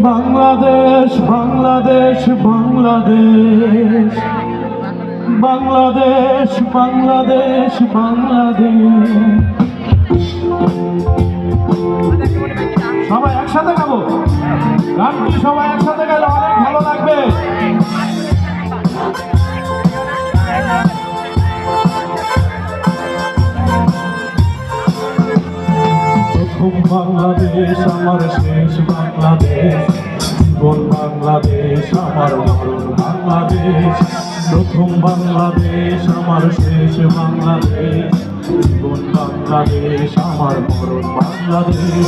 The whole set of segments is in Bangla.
বাংলাদেশ বাংলাদেশ বাংলাদেশ বাংলাদেশ বাংলাদেশ বাংলাদেশ। সবাই একসাথে গাবো, গানটি সবাই একসাথে গাইলে অনেক ভালো লাগবে। প্রথম বাংলাদেশ আমার শেষ বাংলাদেশ, জীবন বাংলাদেশ আমার মরণ বাংলাদেশ। প্রথম বাংলাদেশ আমার শেষ বাংলাদেশ, জীবন বাংলাদেশ আমার মরণ বাংলাদেশ।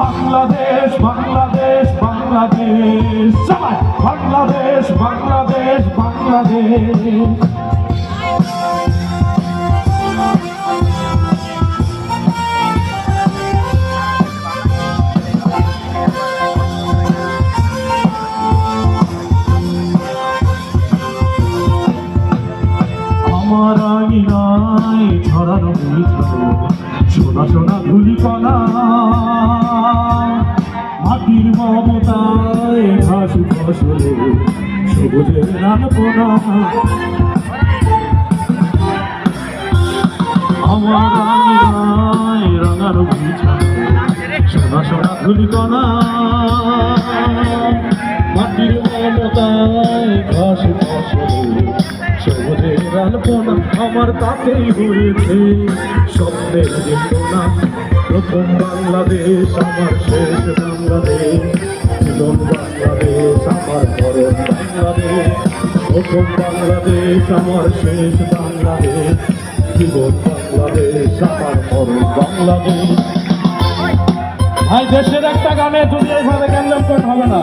বাংলাদেশ বাংলাদেশ বাংলাদেশ, সবাই বাংলাদেশ বাংলাদেশ বাংলাদেশ। আমার আঙিনায় ছড়ানো সোনা সোনা ধুলিকণা, মাটির মমতায় ঘাস ফসলে সবুজের রানপনা। আমার আঙিনায় রাঙানো সোনা সোনা ধুলিকণা, মাটির মমতায় ঘাস ফসলে সবুজের আলপনা। আমার তাতেই হয়েছে স্বপ্নের চেতনা। প্রথম বাংলাদেশ আমার শেষ বাংলাদেশ, জীবন বাংলাদেশ আমার মরণ বাংলাদেশ। প্রথম বাংলাদেশ আমার শেষ বাংলাদেশ, জীবন বাংলাদেশ আমার মরণ বাংলাদেশ। ভাই, দেশের একটা গানে যদি এইভাবে জ্ঞান করতে হবে না।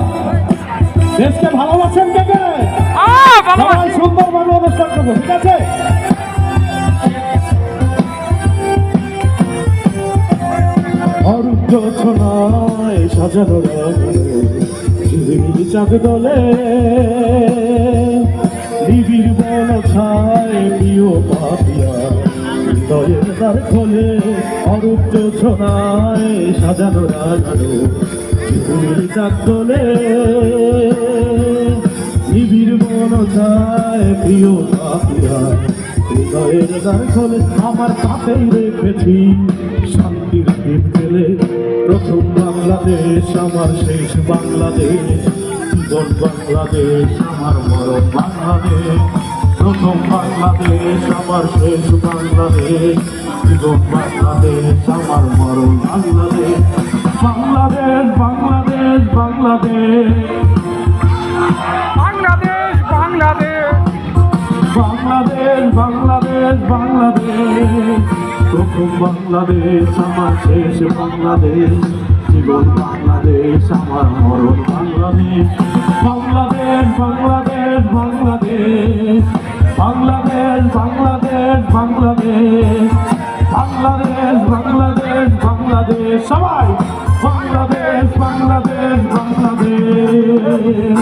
দেশকে ভালোবাসেন কে কে? সবাই সুন্দরভাবে অনুষ্ঠান করবো, ঠিক আছে? অরুদ্ধ ছোনায় সাজানো ঝিলিমিলি চাঁদ দলে, নিবিড় বন ছায় প্রিয় পাপিয়া হৃদয়ের দ্বার খোলে। অরুদ্ধ ছোনায় সাজানো রাগানো ঝিলিমিলি চাঁদ দলে, নিবিড় বন ছায় প্রিয় পাপিয়া হৃদয়ের দ্বার খোলে। আমার তাতেই রেখেছি শান্তির দ্বীপ ফেলে। প্রথম বাংলাদেশ আমার শেষ বাংলাদেশ, জীবন বাংলাদেশ আমার মরণ বাংলাদেশ। প্রথম বাংলাদেশ আমার শেষ বাংলাদেশ, জীবন বাংলাদেশ আমার মরণ বাংলাদেশ। বাংলাদেশ বাংলাদেশ বাংলাদেশ বাংলাদেশ বাংলাদেশ বাংলাদেশ। প্রথম বাংলাদেশ আমার শেষ বাংলাদেশ, জীবন বাংলাদেশ আমার মরণ বাংলাদেশ। বাংলাদেশ বাংলাদেশ বাংলাদেশ বাংলাদেশ বাংলাদেশ বাংলাদেশ বাংলাদেশ বাংলাদেশ বাংলাদেশ। সবাই বাংলাদেশ বাংলাদেশ বাংলাদেশ।